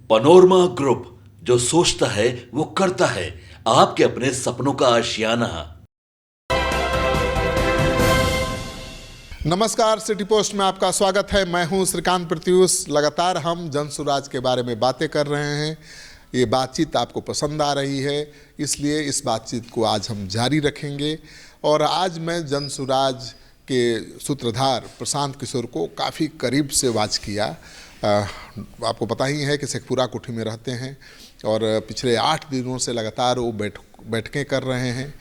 Panorama group, जो सोचता है वो करता है। आपके अपने सपनों का आशियाना। नमस्कार, सिटी पोस्ट में आपका स्वागत है। मैं हूं श्रीकांत प्रत्युष। लगातार हम जनसुराज के बारे में बातें कर रहे हैं। ये बातचीत आपको पसंद आ रही है, इसलिए इस बातचीत को आज हम जारी रखेंगे। और आज मैं जनसुराज के सूत्रधार प्रशांत किशोर को काफ़ी करीब से वाच किया। आपको पता ही है कि शेखपुरा कोठी में रहते हैं और पिछले 8 दिनों से लगातार वो बैठकें कर रहे हैं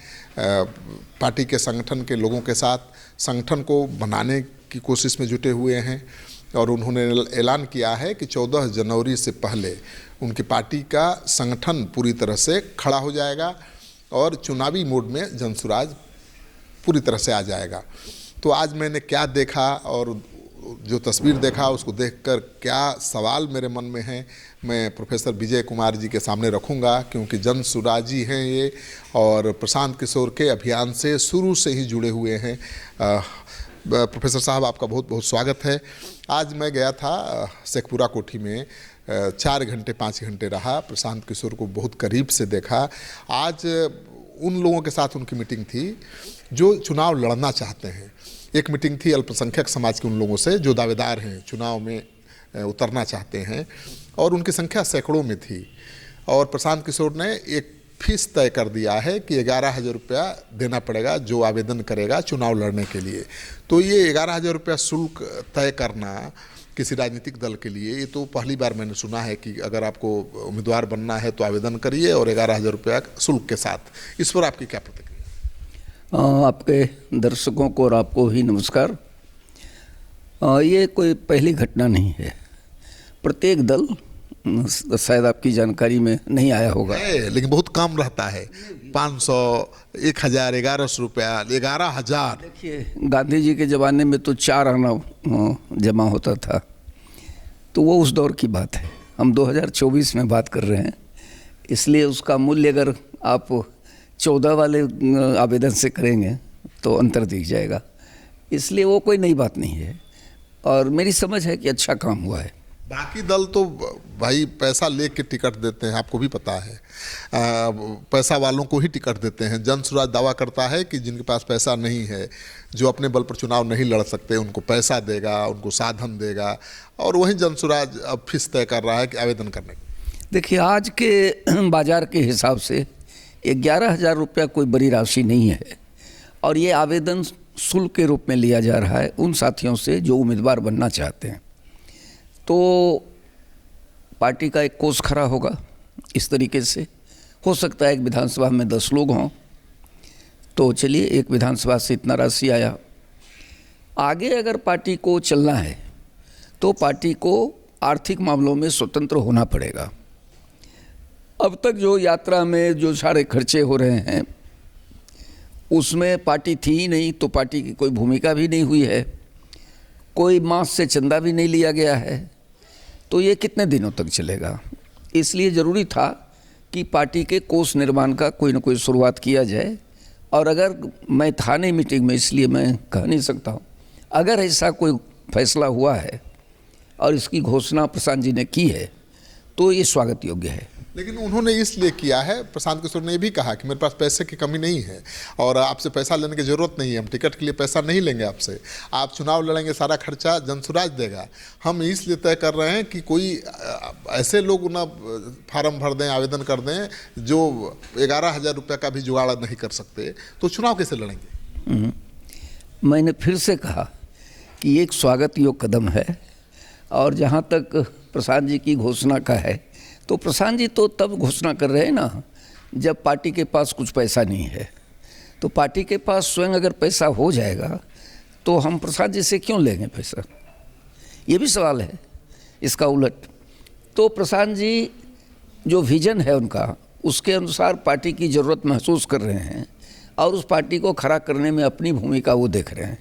पार्टी के संगठन के लोगों के साथ। संगठन को बनाने की कोशिश में जुटे हुए हैं और उन्होंने ऐलान किया है कि 14 जनवरी से पहले उनकी पार्टी का संगठन पूरी तरह से खड़ा हो जाएगा और चुनावी मोड में जनसुराज पूरी तरह से आ जाएगा। तो आज मैंने क्या देखा और जो तस्वीर देखा उसको देखकर क्या सवाल मेरे मन में है, मैं प्रोफेसर विजय कुमार जी के सामने रखूंगा, क्योंकि जनसुराजी हैं ये और प्रशांत किशोर के अभियान से शुरू से ही जुड़े हुए हैं। प्रोफेसर साहब, आपका बहुत बहुत स्वागत है। आज मैं गया था शेखपुरा कोठी में, 4 घंटे 5 घंटे रहा, प्रशांत किशोर को बहुत करीब से देखा। आज उन लोगों के साथ उनकी मीटिंग थी जो चुनाव लड़ना चाहते हैं। एक मीटिंग थी अल्पसंख्यक समाज के उन लोगों से जो दावेदार हैं, चुनाव में उतरना चाहते हैं, और उनकी संख्या सैकड़ों में थी। और प्रशांत किशोर ने एक फीस तय कर दिया है कि 11,000 रुपया देना पड़ेगा जो आवेदन करेगा चुनाव लड़ने के लिए। तो ये 11,000 रुपया शुल्क तय करना किसी राजनीतिक दल के लिए, ये तो पहली बार मैंने सुना है कि अगर आपको उम्मीदवार बनना है तो आवेदन करिए और 11,000 रुपया शुल्क के साथ। इस पर आपकी क्या प्रतिक्रिया? आपके दर्शकों को और आपको ही नमस्कार। ये कोई पहली घटना नहीं है। प्रत्येक दल, शायद आपकी जानकारी में नहीं आया होगा, लेकिन बहुत कम रहता है। 500, 1,000, 1,100 रुपया, 11,000। देखिए, गांधी जी के ज़माने में तो 4 आना जमा होता था, तो वो उस दौर की बात है। हम 2024 में बात कर रहे हैं, इसलिए उसका मूल्य अगर आप 14 वाले आवेदन से करेंगे तो अंतर दिख जाएगा। इसलिए वो कोई नई बात नहीं है और मेरी समझ है कि अच्छा काम हुआ है। बाकी दल तो भाई पैसा लेके टिकट देते हैं, आपको भी पता है। पैसा वालों को ही टिकट देते हैं। जनसुराज दावा करता है कि जिनके पास पैसा नहीं है, जो अपने बल पर चुनाव नहीं लड़ सकते, उनको पैसा देगा, उनको साधन देगा। और वहीं जनसुराज अब फीस तय कर रहा है कि आवेदन करने की। देखिए, आज के बाज़ार के हिसाब से 11,000 रुपया कोई बड़ी राशि नहीं है और ये आवेदन शुल्क के रूप में लिया जा रहा है उन साथियों से जो उम्मीदवार बनना चाहते हैं। तो पार्टी का एक कोष खड़ा होगा इस तरीके से। हो सकता है एक विधानसभा में 10 लोग हों, तो चलिए एक विधानसभा से इतना राशि आया। आगे अगर पार्टी को चलना है तो पार्टी को आर्थिक मामलों में स्वतंत्र होना पड़ेगा। अब तक जो यात्रा में जो सारे खर्चे हो रहे हैं उसमें पार्टी थी ही नहीं, तो पार्टी की कोई भूमिका भी नहीं हुई है, कोई मास से चंदा भी नहीं लिया गया है, तो ये कितने दिनों तक चलेगा। इसलिए ज़रूरी था कि पार्टी के कोष निर्माण का कोई ना कोई शुरुआत किया जाए। और अगर मैं था नहीं मीटिंग में, इसलिए मैं कह नहीं सकता हूँ, अगर ऐसा कोई फैसला हुआ है और इसकी घोषणा प्रशांत जी ने की है तो ये स्वागत योग्य है। लेकिन उन्होंने इसलिए किया है, प्रशांत किशोर ने भी कहा कि मेरे पास पैसे की कमी नहीं है और आपसे पैसा लेने की ज़रूरत नहीं है, हम टिकट के लिए पैसा नहीं लेंगे आपसे, आप चुनाव लड़ेंगे, सारा खर्चा जनसुराज देगा। हम इसलिए तय कर रहे हैं कि कोई ऐसे लोग ना फार्म भर दें, आवेदन कर दें जो 11,000 रुपये का भी जुगाड़ नहीं कर सकते, तो चुनाव कैसे लड़ेंगे? मैंने फिर से कहा कि एक स्वागत योग्य कदम है। और जहाँ तक प्रशांत जी की घोषणा का है, तो प्रशांत जी तो तब घोषणा कर रहे हैं ना जब पार्टी के पास कुछ पैसा नहीं है। तो पार्टी के पास स्वयं अगर पैसा हो जाएगा तो हम प्रशांत जी से क्यों लेंगे पैसा, ये भी सवाल है। इसका उलट तो प्रशांत जी जो विजन है उनका, उसके अनुसार पार्टी की ज़रूरत महसूस कर रहे हैं और उस पार्टी को खड़ा करने में अपनी भूमिका वो देख रहे हैं,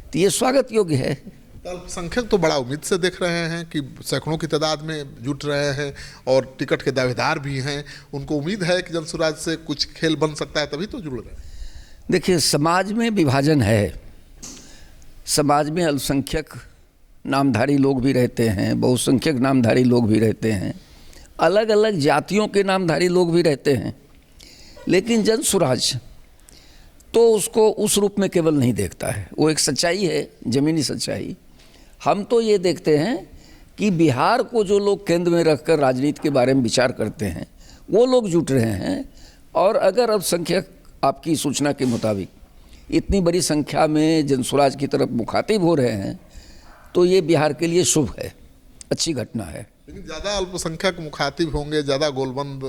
तो ये स्वागत योग्य है। अल्पसंख्यक तो बड़ा उम्मीद से देख रहे हैं कि सैकड़ों की तादाद में जुट रहे हैं और टिकट के दावेदार भी हैं। उनको उम्मीद है कि जनसुराज से कुछ खेल बन सकता है, तभी तो जुड़ रहे हैं। देखिए, समाज में विभाजन है। समाज में अल्पसंख्यक नामधारी लोग भी रहते हैं, बहुसंख्यक नामधारी लोग भी रहते हैं अलग अलग जातियों के नामधारी लोग भी रहते हैं, लेकिन जन स्वराज तो उसको उस रूप में केवल नहीं देखता है। वो एक सच्चाई है, ज़मीनी सच्चाई। हम तो ये देखते हैं कि बिहार को जो लोग केंद्र में रखकर राजनीति के बारे में विचार करते हैं वो लोग जुट रहे हैं, और अगर अल्पसंख्यक आपकी सूचना के मुताबिक इतनी बड़ी संख्या में जनसुराज की तरफ मुखातिब हो रहे हैं तो ये बिहार के लिए शुभ है, अच्छी घटना है। लेकिन ज़्यादा अल्पसंख्यक मुखातिब होंगे, ज़्यादा गोलबंद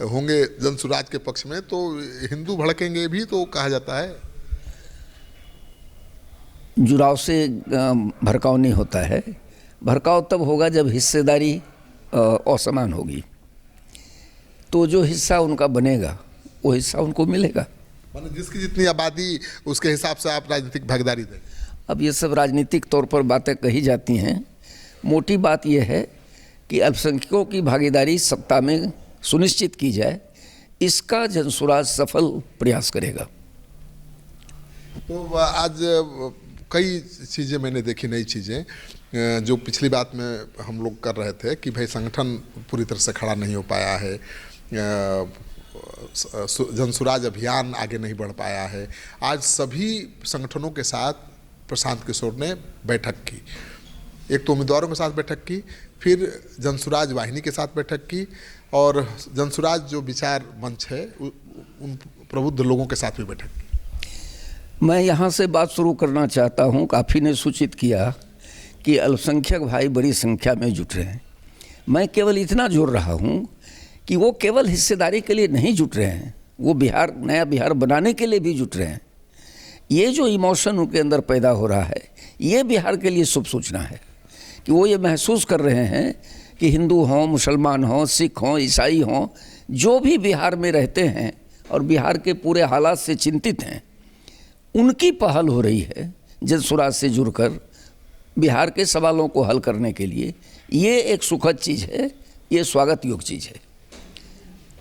होंगे जनसुराज के पक्ष में तो हिंदू भड़केंगे भी, तो कहा जाता है। जुड़ाव से भड़काव नहीं होता है। भड़काव तब होगा जब हिस्सेदारी असमान होगी, तो जो हिस्सा उनका बनेगा वो हिस्सा उनको मिलेगा। माने जिसकी जितनी आबादी उसके हिसाब से आप राजनीतिक भागीदारी दें। अब ये सब राजनीतिक तौर पर बातें कही जाती हैं। मोटी बात यह है कि अल्पसंख्यकों की भागीदारी सत्ता में सुनिश्चित की जाए, इसका जनसुराज सफल प्रयास करेगा। तो आज कई चीज़ें मैंने देखी, नई चीज़ें जो पिछली बात में हम लोग कर रहे थे कि भाई संगठन पूरी तरह से खड़ा नहीं हो पाया है, जनसुराज अभियान आगे नहीं बढ़ पाया है। आज सभी संगठनों के साथ प्रशांत किशोर ने बैठक की, एक तो उम्मीदवारों के साथ बैठक की, फिर जनसुराज वाहिनी के साथ बैठक की, और जनसुराज जो विचार मंच है उन प्रबुद्ध लोगों के साथ भी बैठक की। मैं यहाँ से बात शुरू करना चाहता हूँ। काफ़ी ने सूचित किया कि अल्पसंख्यक भाई बड़ी संख्या में जुट रहे हैं। मैं केवल इतना जोड़ रहा हूँ कि वो केवल हिस्सेदारी के लिए नहीं जुट रहे हैं, वो बिहार, नया बिहार बनाने के लिए भी जुट रहे हैं। ये जो इमोशन उनके अंदर पैदा हो रहा है, ये बिहार के लिए शुभ सूचना है कि वो ये महसूस कर रहे हैं कि हिंदू हों, मुसलमान हों, सिख हों, ईसाई हों, जो भी बिहार में रहते हैं और बिहार के पूरे हालात से चिंतित हैं, उनकी पहल हो रही है जनसुराज से जुड़कर बिहार के सवालों को हल करने के लिए। ये एक सुखद चीज़ है, ये स्वागत योग्य चीज़ है।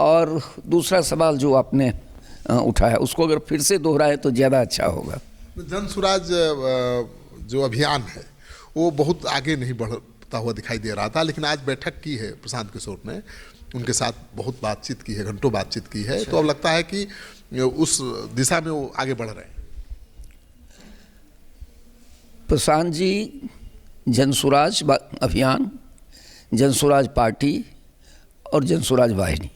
और दूसरा सवाल जो आपने उठाया उसको अगर फिर से दोहराए तो ज़्यादा अच्छा होगा। जनसुराज जो अभियान है वो बहुत आगे नहीं बढ़ता हुआ दिखाई दे रहा था, लेकिन आज बैठक की है प्रशांत किशोर ने, उनके साथ बहुत बातचीत की है, घंटों बातचीत की है, तो अब लगता है कि उस दिशा में वो आगे बढ़ रहे हैं। प्रशांत जी जनसुराज अभियान, जनसुराज पार्टी और जनसुराज वाहिनी,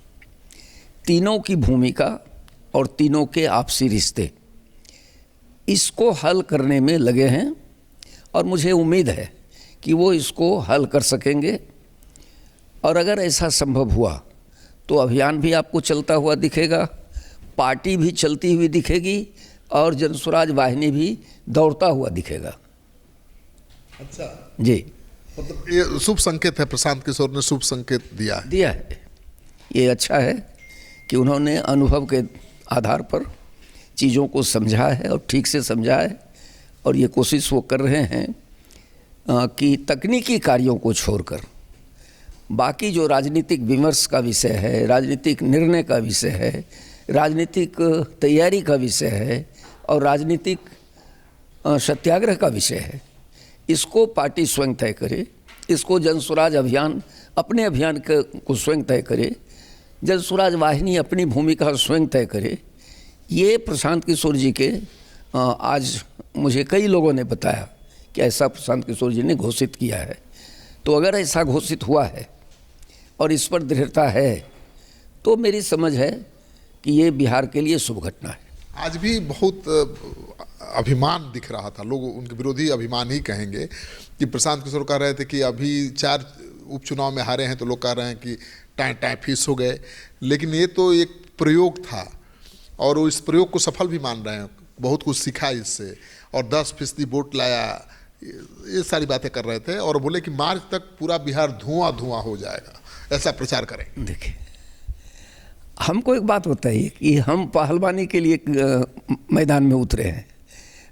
तीनों की भूमिका और तीनों के आपसी रिश्ते, इसको हल करने में लगे हैं, और मुझे उम्मीद है कि वो इसको हल कर सकेंगे। और अगर ऐसा संभव हुआ तो अभियान भी आपको चलता हुआ दिखेगा, पार्टी भी चलती हुई दिखेगी, और जनसुराज वाहिनी भी दौड़ता हुआ दिखेगा। अच्छा जी, मतलब ये शुभ संकेत है, प्रशांत किशोर ने शुभ संकेत दिया है। ये अच्छा है कि उन्होंने अनुभव के आधार पर चीज़ों को समझा है और ठीक से समझा है, और ये कोशिश वो कर रहे हैं कि तकनीकी कार्यों को छोड़कर बाकी जो राजनीतिक विमर्श का विषय है, राजनीतिक निर्णय का विषय है, राजनीतिक तैयारी का विषय है और राजनीतिक सत्याग्रह का विषय है, इसको पार्टी स्वयं तय करे, इसको जनसुराज अभियान अपने अभियान को स्वयं तय करे, जनसुराज वाहिनी अपनी भूमिका स्वयं तय करे। ये प्रशांत किशोर जी के आज मुझे कई लोगों ने बताया कि ऐसा प्रशांत किशोर जी ने घोषित किया है। तो अगर ऐसा घोषित हुआ है और इस पर दृढ़ता है तो मेरी समझ है कि ये बिहार के लिए शुभ घटना है। आज भी बहुत अभिमान दिख रहा था, लोग उनके विरोधी अभिमान ही कहेंगे, कि प्रशांत किशोर कह रहे थे कि अभी 4 उपचुनाव में हारे हैं तो लोग कह रहे हैं कि टाँ फीस हो गए, लेकिन ये तो एक प्रयोग था और वो इस प्रयोग को सफल भी मान रहे हैं, बहुत कुछ सीखा इससे, और 10% वोट लाया, ये सारी बातें कर रहे थे, और बोले कि मार्च तक पूरा बिहार धुआं धुआं हो जाएगा, ऐसा प्रचार करें। देखिए, हमको एक बात बताइए कि हम पहलवानी के लिए मैदान में उतरे हैं,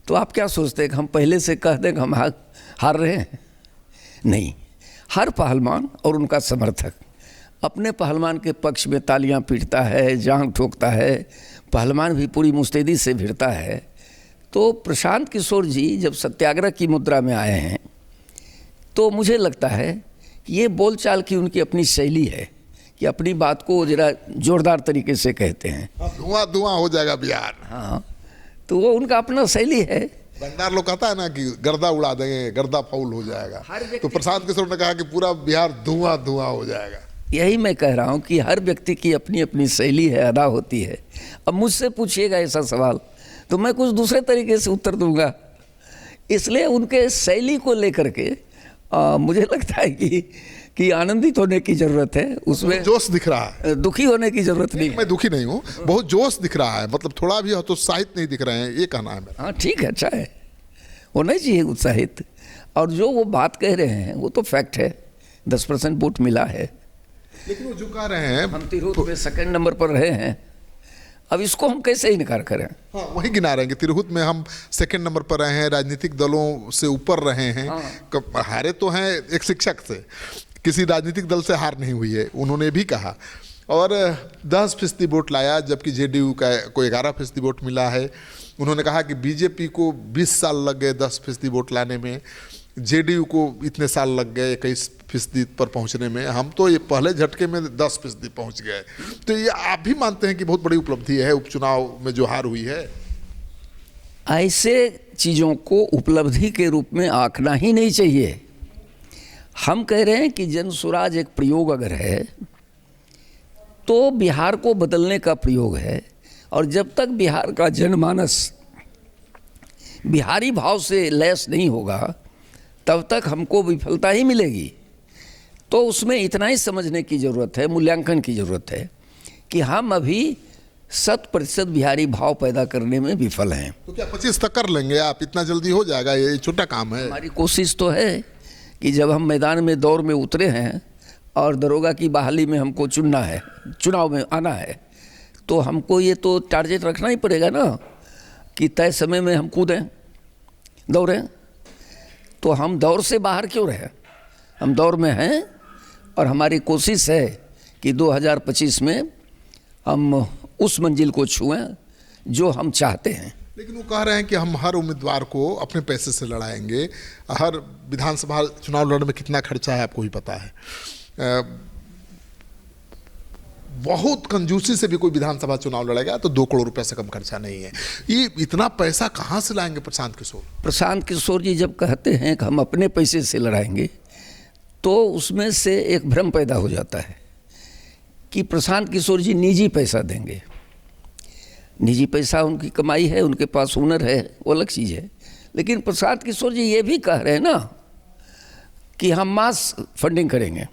तो आप क्या सोचते हैं कि हम पहले से कह दें कि हम हार रहे हैं? नहीं, हर पहलवान और उनका समर्थक अपने पहलवान के पक्ष में तालियां पीटता है, जांग ठोकता है, पहलवान भी पूरी मुस्तैदी से भिड़ता है। तो प्रशांत किशोर जी जब सत्याग्रह की मुद्रा में आए हैं तो मुझे लगता है कि ये बोलचाल की उनकी अपनी शैली है कि अपनी बात को जरा जोरदार तरीके से कहते हैं। धुआं धुआं हो जाएगा बिहार। हाँ, तो वो उनका अपना शैली है। भंडार लोग कहता है ना कि गर्दा उड़ा देंगे, गर्दा फाउल हो जाएगा, तो प्रशांत किशोर ने कहा कि पूरा बिहार धुआं धुआं हो जाएगा। यही मैं कह रहा हूँ कि हर व्यक्ति की अपनी अपनी शैली है, अदा होती है। अब मुझसे पूछिएगा ऐसा सवाल तो मैं कुछ दूसरे तरीके से उत्तर दूंगा। इसलिए उनके शैली को लेकर के मुझे लगता है कि आनंदित होने की ज़रूरत है, उसमें जोश दिख रहा है, दुखी होने की ज़रूरत नहीं है। मैं दुखी नहीं हूँ, बहुत जोश दिख रहा है, मतलब थोड़ा भी हतोत्साहित नहीं दिख रहे हैं, ये कहना है मेरा। हाँ ठीक है, अच्छा है, होना चाहिए उत्साहित। और जो वो बात कह रहे हैं वो तो फैक्ट है, 10% वोट मिला है। लेकिन वो जो कह रहे हैं, हम तिरहुत में सेकंड नंबर पर रहे हैं, अब इसको हम कैसे इनकार करें। हाँ वही गिना रहे हैं कि तिरहुत में हम सेकंड नंबर पर रहे हैं, राजनीतिक दलों से ऊपर रहे हैं। हाँ। हारे तो हैं एक शिक्षक से, किसी राजनीतिक दल से हार नहीं हुई है, उन्होंने भी कहा। और 10% वोट लाया, जबकि जेडीयू का को 11% वोट मिला है। उन्होंने कहा कि बीजेपी को 20 साल लग गए 10% वोट लाने में, जेडीयू को इतने साल लग गए 21% पर पहुंचने में, हम तो ये पहले झटके में 10% पहुंच गए। तो ये आप भी मानते हैं कि बहुत बड़ी उपलब्धि है उपचुनाव में जो हार हुई है? ऐसे चीज़ों को उपलब्धि के रूप में आंकना ही नहीं चाहिए। हम कह रहे हैं कि जन स्वराज एक प्रयोग अगर है तो बिहार को बदलने का प्रयोग है, और जब तक बिहार का जनमानस बिहारी भाव से लैस नहीं होगा तब तक हमको विफलता ही मिलेगी। तो उसमें इतना ही समझने की ज़रूरत है, मूल्यांकन की ज़रूरत है कि हम अभी 100% बिहारी भाव पैदा करने में विफल हैं। तो क्या 25 तक कर लेंगे आप? इतना जल्दी हो जाएगा? ये छोटा काम है। हमारी कोशिश तो है कि जब हम मैदान में दौर में उतरे हैं और दरोगा की बहाली में हमको चुनना है, चुनाव में आना है, तो हमको ये तो टारगेट रखना ही पड़ेगा ना कि तय समय में हम कूदें, दौड़ें। तो हम दौर से बाहर क्यों रहे? हम दौर में हैं और हमारी कोशिश है कि 2025 में हम उस मंजिल को छुएं जो हम चाहते हैं। लेकिन वो कह रहे हैं कि हम हर उम्मीदवार को अपने पैसे से लड़ाएंगे। हर विधानसभा चुनाव लड़ने में कितना खर्चा है आपको भी पता है। बहुत कंजूसी से भी कोई विधानसभा चुनाव लड़ेगा तो 2 करोड़ रुपए से कम खर्चा नहीं है। ये इतना पैसा कहाँ से लाएंगे प्रशांत किशोर? प्रशांत किशोर जी जब कहते हैं कि हम अपने पैसे से लड़ाएंगे तो उसमें से एक भ्रम पैदा हो जाता है कि प्रशांत किशोर जी निजी पैसा देंगे। निजी पैसा उनकी कमाई है, उनके पास हुनर है, वो अलग चीज़ है। लेकिन प्रशांत किशोर जी ये भी कह रहे हैं ना कि हम मास फंडिंग करेंगे,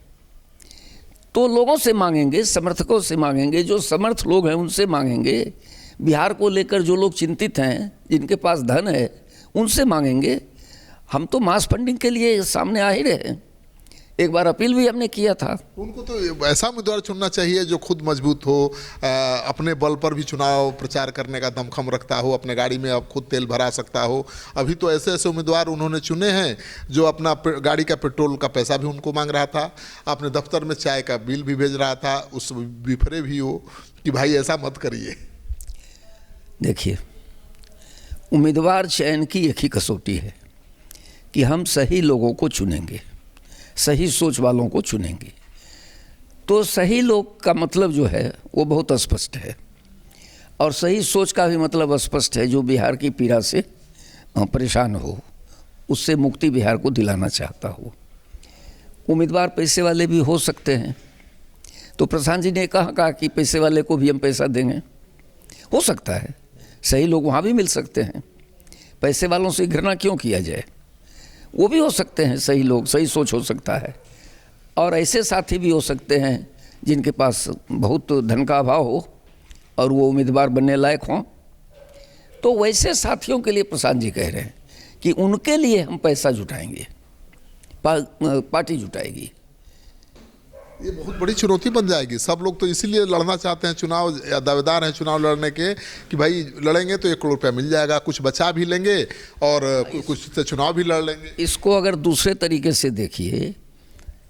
तो लोगों से मांगेंगे, समर्थकों से मांगेंगे, जो समर्थ लोग हैं उनसे मांगेंगे, बिहार को लेकर जो लोग चिंतित हैं, जिनके पास धन है, उनसे मांगेंगे। हम तो मास फंडिंग के लिए सामने आ ही रहे। एक बार अपील भी हमने किया था। उनको तो ऐसा उम्मीदवार चुनना चाहिए जो खुद मजबूत हो, अपने बल पर भी चुनाव प्रचार करने का दमखम रखता हो, अपने गाड़ी में अब खुद तेल भरा सकता हो। अभी तो ऐसे ऐसे उम्मीदवार उन्होंने चुने हैं जो अपना गाड़ी का पेट्रोल का पैसा भी उनको मांग रहा था, अपने दफ्तर में चाय का बिल भी भेज रहा था, उस विफरे भी हो कि भाई ऐसा मत करिए। देखिए, उम्मीदवार चयन की एक ही कसौटी है कि हम सही लोगों को चुनेंगे, सही सोच वालों को चुनेंगे। तो सही लोग का मतलब जो है वो बहुत स्पष्ट है, और सही सोच का भी मतलब स्पष्ट है। जो बिहार की पीड़ा से परेशान हो, उससे मुक्ति बिहार को दिलाना चाहता हो। उम्मीदवार पैसे वाले भी हो सकते हैं, तो प्रशांत जी ने कहा कि पैसे वाले को भी हम पैसा देंगे, हो सकता है। सही लोग वहाँ भी मिल सकते हैं, पैसे वालों से घृणा क्यों किया जाए? वो भी हो सकते हैं सही लोग, सही सोच हो सकता है। और ऐसे साथी भी हो सकते हैं जिनके पास बहुत धन का अभाव हो और वो उम्मीदवार बनने लायक हों। तो वैसे साथियों के लिए प्रशांत जी कह रहे हैं कि उनके लिए हम पैसा जुटाएंगे, पार्टी जुटाएगी। ये बहुत बड़ी चुनौती बन जाएगी। सब लोग तो इसीलिए लड़ना चाहते हैं चुनाव, या दावेदार हैं चुनाव लड़ने के कि भाई लड़ेंगे तो 1 करोड़ रुपया मिल जाएगा, कुछ बचा भी लेंगे और कुछ से चुनाव भी लड़ लेंगे। इसको अगर दूसरे तरीके से देखिए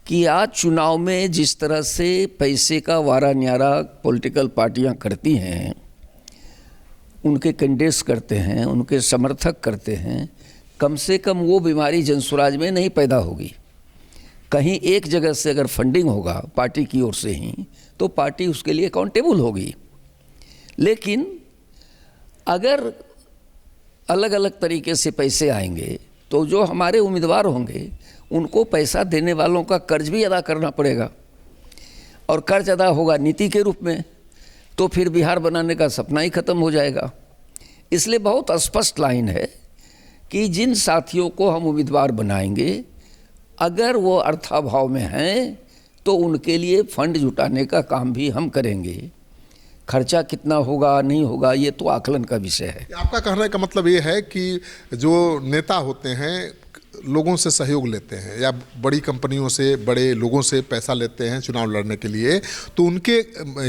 कि आज चुनाव में जिस तरह से पैसे का वारा न्यारा पॉलिटिकल पार्टियां करती हैं, उनके कैंडिडेट्स करते हैं, उनके समर्थक करते हैं, कम से कम वो बीमारी जनसुराज में नहीं पैदा होगी। कहीं एक जगह से अगर फंडिंग होगा पार्टी की ओर से ही, तो पार्टी उसके लिए अकाउंटेबल होगी। लेकिन अगर अलग अलग तरीके से पैसे आएंगे तो जो हमारे उम्मीदवार होंगे उनको पैसा देने वालों का कर्ज भी अदा करना पड़ेगा, और कर्ज अदा होगा नीति के रूप में, तो फिर बिहार बनाने का सपना ही खत्म हो जाएगा। इसलिए बहुत स्पष्ट लाइन है कि जिन साथियों को हम उम्मीदवार बनाएंगे अगर वो अर्थाभाव में हैं तो उनके लिए फंड जुटाने का काम भी हम करेंगे। खर्चा कितना होगा नहीं होगा ये तो आकलन का विषय है। आपका कहने का मतलब ये है कि जो नेता होते हैं लोगों से सहयोग लेते हैं या बड़ी कंपनियों से, बड़े लोगों से पैसा लेते हैं चुनाव लड़ने के लिए, तो उनके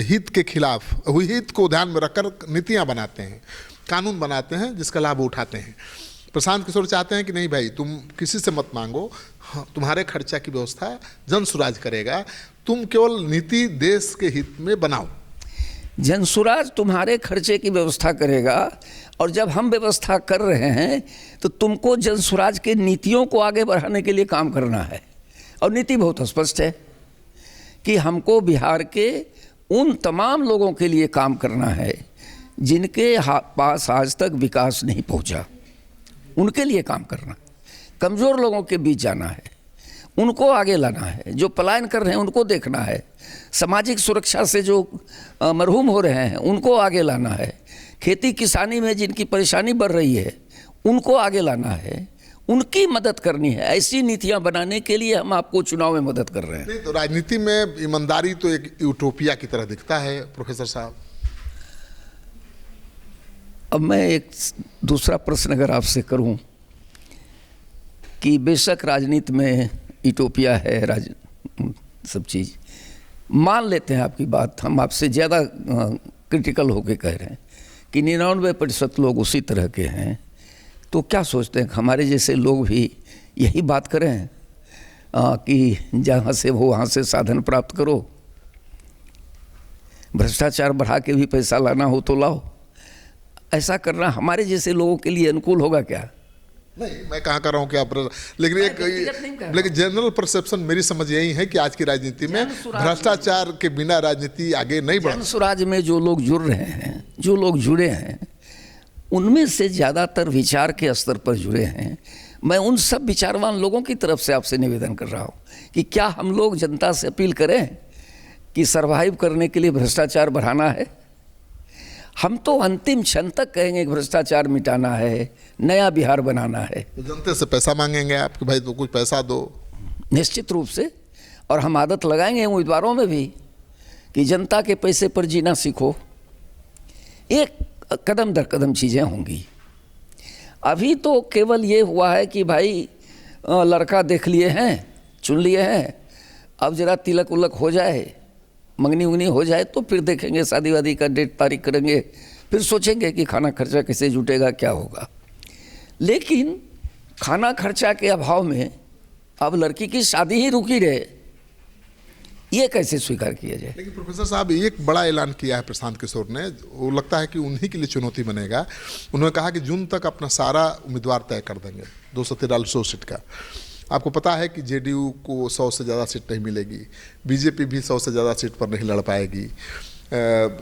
हित के खिलाफ, हित को ध्यान में रखकर नीतियां बनाते हैं, कानून बनाते हैं जिसका लाभ उठाते हैं। प्रशांत किशोर चाहते हैं कि नहीं भाई, तुम किसी से मत मांगो, तुम्हारे खर्चा की व्यवस्था जनसुराज करेगा, तुम केवल नीति देश के हित में बनाओ। जनसुराज तुम्हारे खर्चे की व्यवस्था करेगा, और जब हम व्यवस्था कर रहे हैं तो तुमको जनसुराज के नीतियों को आगे बढ़ाने के लिए काम करना है। और नीति बहुत स्पष्ट है कि हमको बिहार के उन तमाम लोगों के लिए काम करना है जिनके पास आज तक विकास नहीं पहुंचा, उनके लिए काम करना। कमज़ोर लोगों के बीच जाना है, उनको आगे लाना है, जो पलायन कर रहे हैं उनको देखना है, सामाजिक सुरक्षा से जो मरहूम हो रहे हैं उनको आगे लाना है, खेती किसानी में जिनकी परेशानी बढ़ रही है उनको आगे लाना है, उनकी मदद करनी है। ऐसी नीतियां बनाने के लिए हम आपको चुनाव में मदद कर रहे हैं। नहीं तो राजनीति में ईमानदारी तो एक यूटोपिया की तरह दिखता है प्रोफेसर साहब। अब मैं एक दूसरा प्रश्न अगर आपसे करूं कि बेशक राजनीति में यूटोपिया है, सब चीज़ मान लेते हैं आपकी बात, हम आपसे ज़्यादा क्रिटिकल होके कह रहे हैं कि 99% लोग उसी तरह के हैं, तो क्या सोचते हैं हमारे जैसे लोग भी यही बात करें कि जहाँ से हो वहाँ से साधन प्राप्त करो, भ्रष्टाचार बढ़ा के भी पैसा लाना हो तो लाओ। ऐसा करना हमारे जैसे लोगों के लिए अनुकूल होगा क्या? नहीं, मैं कहाँ कर रहा हूँ कि आप, लेकिन जनरल परसेप्शन मेरी समझ यही है कि आज की राजनीति में भ्रष्टाचार के बिना राजनीति आगे नहीं बढ़। जनसुराज में जो लोग जुड़ रहे हैं, जो लोग जुड़े हैं, उनमें से ज़्यादातर विचार के स्तर पर जुड़े हैं। मैं उन सब विचारवान लोगों की तरफ से आपसे निवेदन कर रहा हूँ कि क्या हम लोग जनता से अपील करें कि सर्वाइव करने के लिए भ्रष्टाचार बढ़ाना है? हम तो अंतिम क्षण तक कहेंगे कि भ्रष्टाचार मिटाना है, नया बिहार बनाना है। तो जनता से पैसा मांगेंगे आप कि भाई तो कुछ पैसा दो? निश्चित रूप से, और हम आदत लगाएंगे उम्मीदवारों में भी कि जनता के पैसे पर जीना सीखो। एक कदम दर कदम चीज़ें होंगी। अभी तो केवल ये हुआ है कि भाई लड़का देख लिए हैं, चुन लिए हैं, अब जरा तिलक उलक हो जाए, मंगनी उंगनी हो जाए तो फिर देखेंगे, शादी वादी का डेट तारीख करेंगे, फिर सोचेंगे कि खाना खर्चा कैसे जुटेगा, क्या होगा। लेकिन खाना खर्चा के अभाव में अब लड़की की शादी ही रुकी रहे, ये कैसे स्वीकार किया जाए? लेकिन प्रोफेसर साहब एक बड़ा ऐलान किया है प्रशांत किशोर ने, वो लगता है कि उन्हीं के लिए चुनौती बनेगा। उन्होंने कहा कि जून तक अपना सारा उम्मीदवार तय कर देंगे 243 सीट का। आपको पता है कि जेडीयू को 100 से ज़्यादा सीट नहीं मिलेगी, बीजेपी भी 100 से ज़्यादा सीट पर नहीं लड़ पाएगी,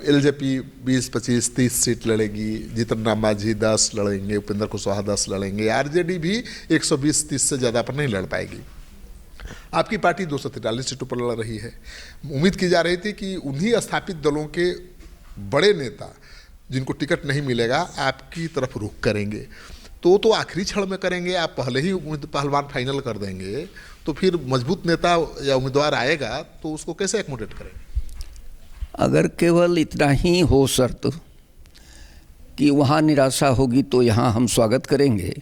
एलजेपी 20, 25, 30 सीट लड़ेगी, जीतन राम मांझी 10 लड़ेंगे, उपेंद्र कुशवाहा 10 लड़ेंगे, आरजेडी भी 120-30 से ज़्यादा पर नहीं लड़ पाएगी। आपकी पार्टी 243 सीटों पर लड़ रही है। उम्मीद की जा रही थी कि उन्हीं स्थापित दलों के बड़े नेता जिनको टिकट नहीं मिलेगा आपकी तरफ रुख करेंगे, तो आखिरी क्षण में करेंगे, आप पहले ही पहलवान फाइनल कर देंगे, तो फिर मजबूत नेता या उम्मीदवार आएगा तो उसको कैसे एकोमोडेट करेंगे? अगर केवल इतना ही हो शर्त कि वहाँ निराशा होगी तो यहाँ हम स्वागत करेंगे,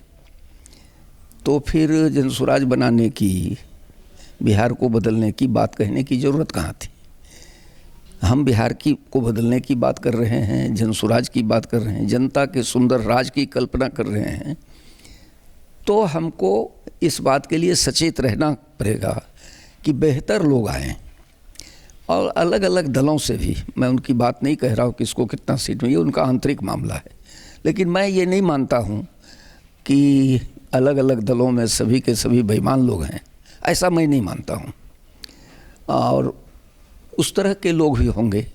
तो फिर जनसुराज बनाने की, बिहार को बदलने की बात कहने की ज़रूरत कहाँ थी? हम बिहार को बदलने की बात कर रहे हैं, जनसुराज की बात कर रहे हैं, जनता के सुंदर राज की कल्पना कर रहे हैं, तो हमको इस बात के लिए सचेत रहना पड़ेगा कि बेहतर लोग आएँ। और अलग अलग दलों से भी, मैं उनकी बात नहीं कह रहा हूँ किसको कितना सीट में, ये उनका आंतरिक मामला है, लेकिन मैं ये नहीं मानता हूँ कि अलग अलग दलों में सभी के सभी बेईमान लोग हैं, ऐसा मैं नहीं मानता हूँ। और उस तरह के लोग भी होंगे,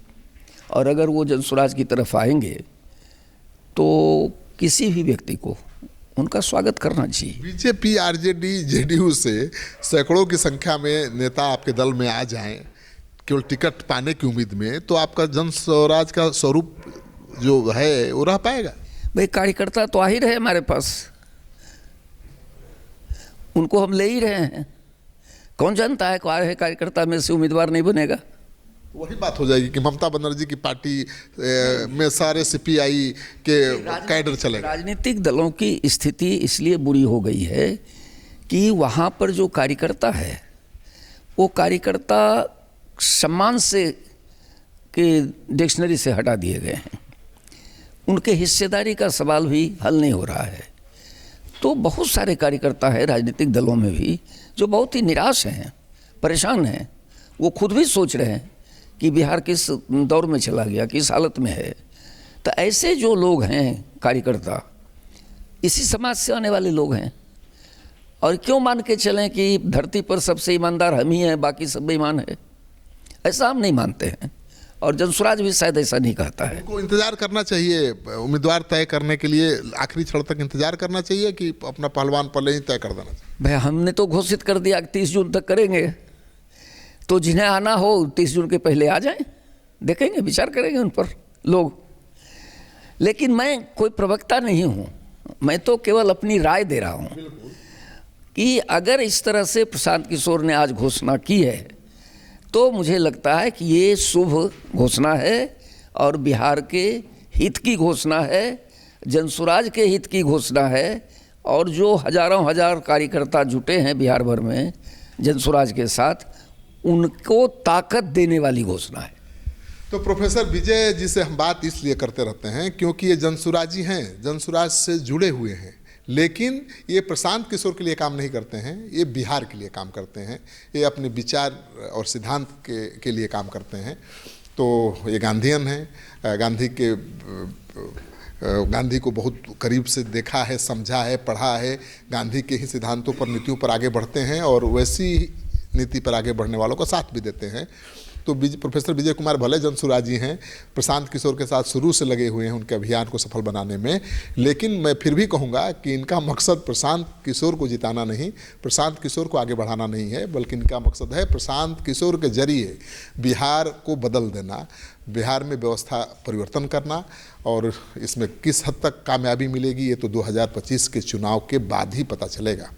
और अगर वो जनसुराज की तरफ आएंगे तो किसी भी व्यक्ति को उनका स्वागत करना चाहिए। बीजेपी, आरजेडी, जेडीयू से सैकड़ों की संख्या में नेता आपके दल में आ जाएं केवल टिकट पाने की उम्मीद में, तो आपका जन स्वराज का स्वरूप जो है वो रह पाएगा? भाई कार्यकर्ता तो आ ही रहे हमारे पास, उनको हम ले ही रहे हैं। कौन जानता है कार्यकर्ता में से उम्मीदवार नहीं बनेगा? वही बात हो जाएगी कि ममता बनर्जी की पार्टी में सारे सीपीआई के कैडर चलेगा। राजनीतिक दलों की स्थिति इसलिए बुरी हो गई है कि वहाँ पर जो कार्यकर्ता है वो कार्यकर्ता सम्मान से के डिक्शनरी से हटा दिए गए हैं। उनके हिस्सेदारी का सवाल भी हल नहीं हो रहा है। तो बहुत सारे कार्यकर्ता हैं राजनीतिक दलों में भी जो बहुत ही निराश हैं, परेशान हैं। वो खुद भी सोच रहे हैं कि बिहार किस दौर में चला गया, किस हालत में है। तो ऐसे जो लोग हैं कार्यकर्ता, इसी समाज से आने वाले लोग हैं। और क्यों मान के चलें कि धरती पर सबसे ईमानदार हम ही हैं, बाकी सब बेईमान है? ऐसा हम नहीं मानते हैं, और जनसुराज भी शायद ऐसा नहीं कहता है। उनको इंतजार करना चाहिए उम्मीदवार तय करने के लिए, आखिरी क्षण तक इंतजार करना चाहिए कि अपना पहलवान पहले ही तय कर देना चाहिए? भाई हमने तो घोषित कर दिया कि 30 जून तक करेंगे, तो जिन्हें आना हो 30 जून के पहले आ जाएं, देखेंगे, विचार करेंगे उन पर लोग। लेकिन मैं कोई प्रवक्ता नहीं हूँ, मैं तो केवल अपनी राय दे रहा हूँ कि अगर इस तरह से प्रशांत किशोर ने आज घोषणा की है तो मुझे लगता है कि ये शुभ घोषणा है और बिहार के हित की घोषणा है, जनसुराज के हित की घोषणा है। और जो हजारों हजार कार्यकर्ता जुटे हैं बिहार भर में जनसुराज के साथ, उनको ताकत देने वाली घोषणा है। तो प्रोफेसर विजय जी से हम बात इसलिए करते रहते हैं क्योंकि ये जनसुराजी हैं, जनसुराज से जुड़े हुए हैं, लेकिन ये प्रशांत किशोर के लिए काम नहीं करते हैं, ये बिहार के लिए काम करते हैं, ये अपने विचार और सिद्धांत के लिए काम करते हैं। तो ये गांधीयन हैं, गांधी को बहुत करीब से देखा है, समझा है, पढ़ा है, गांधी के ही सिद्धांतों पर, नीतियों पर आगे बढ़ते हैं और वैसी नीति पर आगे बढ़ने वालों का साथ भी देते हैं। तो प्रोफेसर विजय कुमार भले जनसुराजी हैं, प्रशांत किशोर के साथ शुरू से लगे हुए हैं उनके अभियान को सफल बनाने में, लेकिन मैं फिर भी कहूँगा कि इनका मकसद प्रशांत किशोर को जिताना नहीं, प्रशांत किशोर को आगे बढ़ाना नहीं है, बल्कि इनका मकसद है प्रशांत किशोर के जरिए बिहार को बदल देना, बिहार में व्यवस्था परिवर्तन करना। और इसमें किस हद तक कामयाबी मिलेगी ये तो 2025 के चुनाव के बाद ही पता चलेगा।